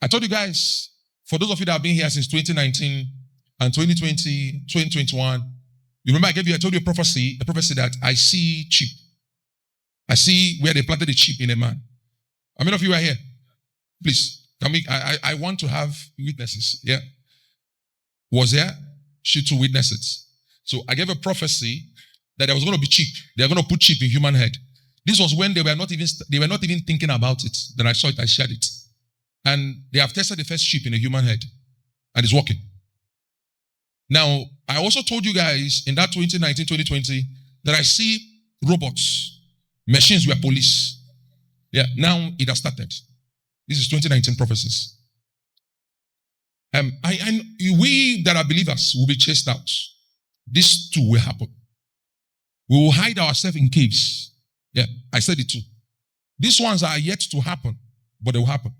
I told you guys, for those of you that have been here since 2019 and 2020, 2021, you remember I told you a prophecy that I see sheep. I see where they planted a sheep in a man. How many of you are here? Please, I want to have witnesses. Yeah. Was there? She to witness it. So I gave a prophecy that there was going to be sheep. They are going to put sheep in human head. This was when they were not even thinking about it. Then I saw it, I shared it. And they have tested the first sheep in a human head. And it's working. Now, I also told you guys in that 2019, 2020, that I see robots, machines were police. Yeah, now it has started. This is 2019 prophecies. We that are believers will be chased out. This too will happen. We will hide ourselves in caves. Yeah, I said it too. These ones are yet to happen, but they will happen.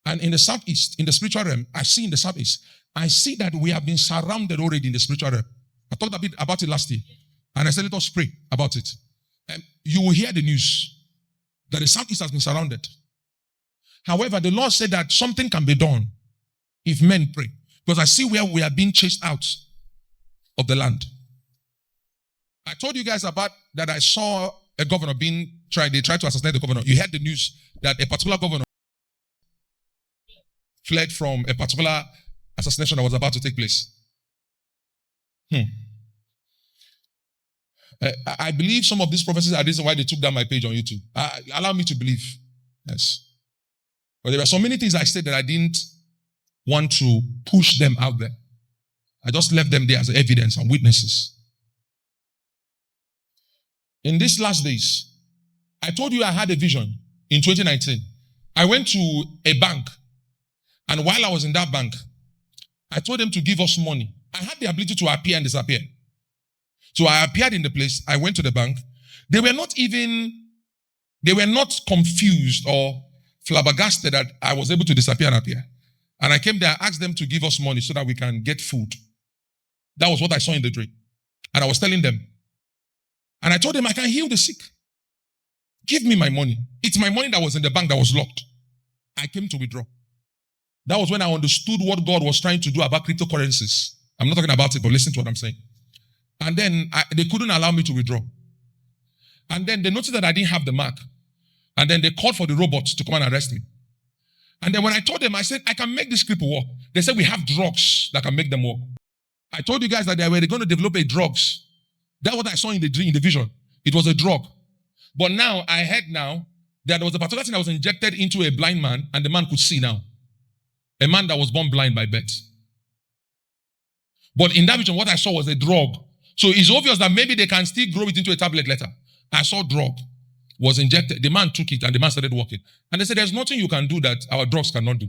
And in the southeast, in the spiritual realm, I see in the southeast, I see that we have been surrounded already in the spiritual realm. I talked a bit about it last year, and I said let us pray about it. And you will hear the news that the southeast has been surrounded. However, the Lord said that something can be done if men pray. Because I see where we are being chased out of the land. I told you guys about that I saw a governor they tried to assassinate the governor. You heard the news that a particular governor fled from a particular assassination that was about to take place. I believe some of these prophecies are the reason why they took down my page on YouTube. Allow me to believe. Yes. But there were so many things I said that I didn't want to push them out there. I just left them there as evidence and witnesses. In these last days, I told you I had a vision in 2019. I went to a bank, and while I was in that bank, I told them to give us money. I had the ability to appear and disappear. So I appeared in the place, I went to the bank. They were not confused or flabbergasted that I was able to disappear and appear. And I came there, I asked them to give us money so that we can get food. That was what I saw in the dream. And I was telling them. And I told them I can heal the sick. Give me my money. It's my money that was in the bank that was locked. I came to withdraw. That was when I understood what God was trying to do about cryptocurrencies. I'm not talking about it, but listen to what I'm saying. And then they couldn't allow me to withdraw. And then they noticed that I didn't have the mark. And then they called for the robots to come and arrest me. And then when I told them, I said, I can make this cripple work. They said, we have drugs that can make them work. I told you guys that they were going to develop a drugs. That's what I saw in the dream, in the vision. It was a drug. But now, I heard now that there was a particular thing that was injected into a blind man, and the man could see now. A man that was born blind by birth. But in that vision, what I saw was a drug. So it's obvious that maybe they can still grow it into a tablet later. I saw drug was injected. The man took it and the man started walking. And they said, there's nothing you can do that our drugs cannot do.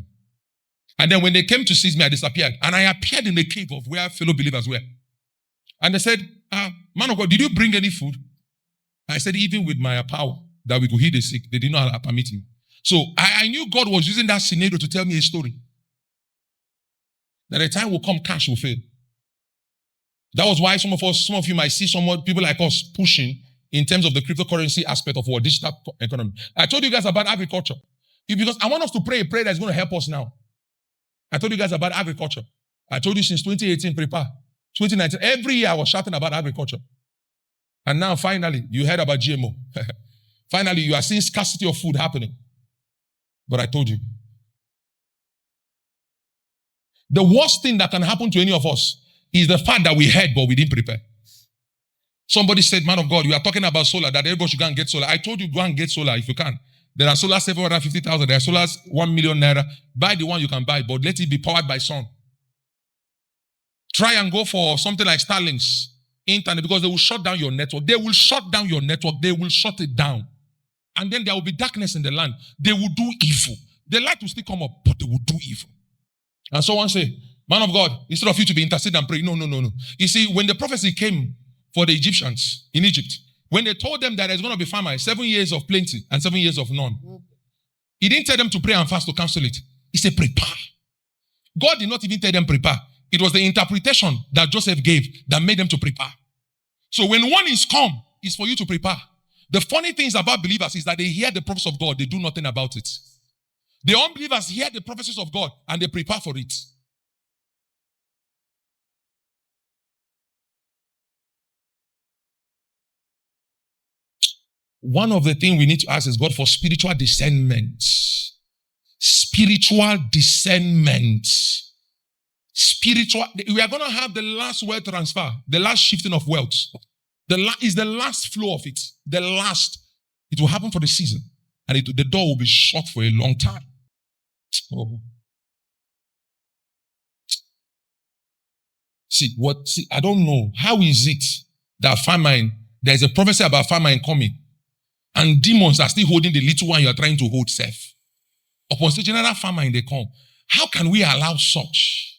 And then when they came to seize me, I disappeared. And I appeared in the cave of where fellow believers were. And they said, man of God, did you bring any food? I said, even with my power that we could heal the sick, they did not permit me. So I knew God was using that scenario to tell me a story. That a time will come, cash will fail. That was why some of you might see people like us pushing in terms of the cryptocurrency aspect of our digital economy. I told you guys about agriculture. Because I want us to pray a prayer that's going to help us now. I told you guys about agriculture. I told you since 2018, prepare. 2019, every year I was shouting about agriculture. And now finally, you heard about GMO. Finally, you are seeing scarcity of food happening. But I told you. The worst thing that can happen to any of us is the fact that we heard but we didn't prepare. Somebody said, man of God, you are talking about solar, that everybody should go and get solar. I told you, go and get solar if you can. There are solar 750,000. There are solars 1 million naira. Buy the one you can buy, but let it be powered by sun. Try and go for something like Starlink's internet, because they will shut down your network. They will shut down your network. They will shut it down. And then there will be darkness in the land. They will do evil. The light will still come up, but they will do evil. And someone say, man of God, instead of you to be interceding and praying, no. You see, when the prophecy came for the Egyptians in Egypt, when they told them that there's going to be famine, 7 years of plenty and 7 years of none, he didn't tell them to pray and fast to cancel it. He said, prepare. God did not even tell them prepare. It was the interpretation that Joseph gave that made them to prepare. So when one is come, it's for you to prepare. The funny things about believers is that they hear the prophets of God, they do nothing about it. The unbelievers hear the prophecies of God and they prepare for it. One of the things we need to ask is God for spiritual discernment. Spiritual discernment. Spiritual. We are going to have the last wealth transfer, the last shifting of wealth. Is the last flow of it. The last. It will happen for the season. And the door will be shut for a long time. Oh. See, I don't know. How is it that famine, there's a prophecy about famine coming, and demons are still holding the little one you are trying to hold safe? Upon the general famine, they come. How can we allow such?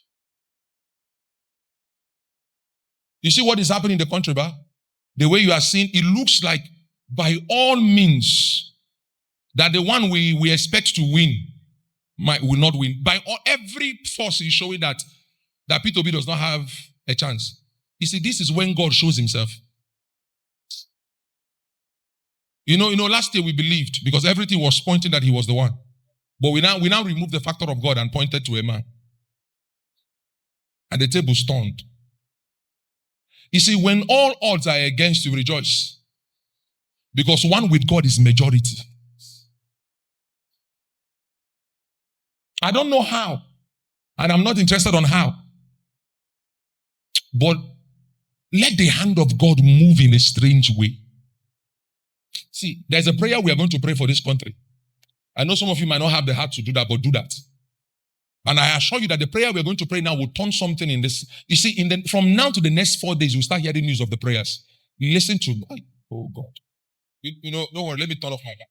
You see what is happening in the country, ba? The way you are seeing, it looks like by all means that the one we expect to win will not win. By every force is showing that P2B does not have a chance. You see, this is when God shows himself. You know, last year we believed because everything was pointing that he was the one. But we now remove the factor of God and pointed to a man. And the table turned. You see, when all odds are against you, rejoice. Because one with God is majority. I don't know how. And I'm not interested on how. But let the hand of God move in a strange way. See, there's a prayer we are going to pray for this country. I know some of you might not have the heart to do that, but do that. And I assure you that the prayer we're going to pray now will turn something in this. You see, from now to the next 4 days, you'll start hearing news of the prayers. Listen to me. Oh God. You know, don't worry, let me turn off my mic.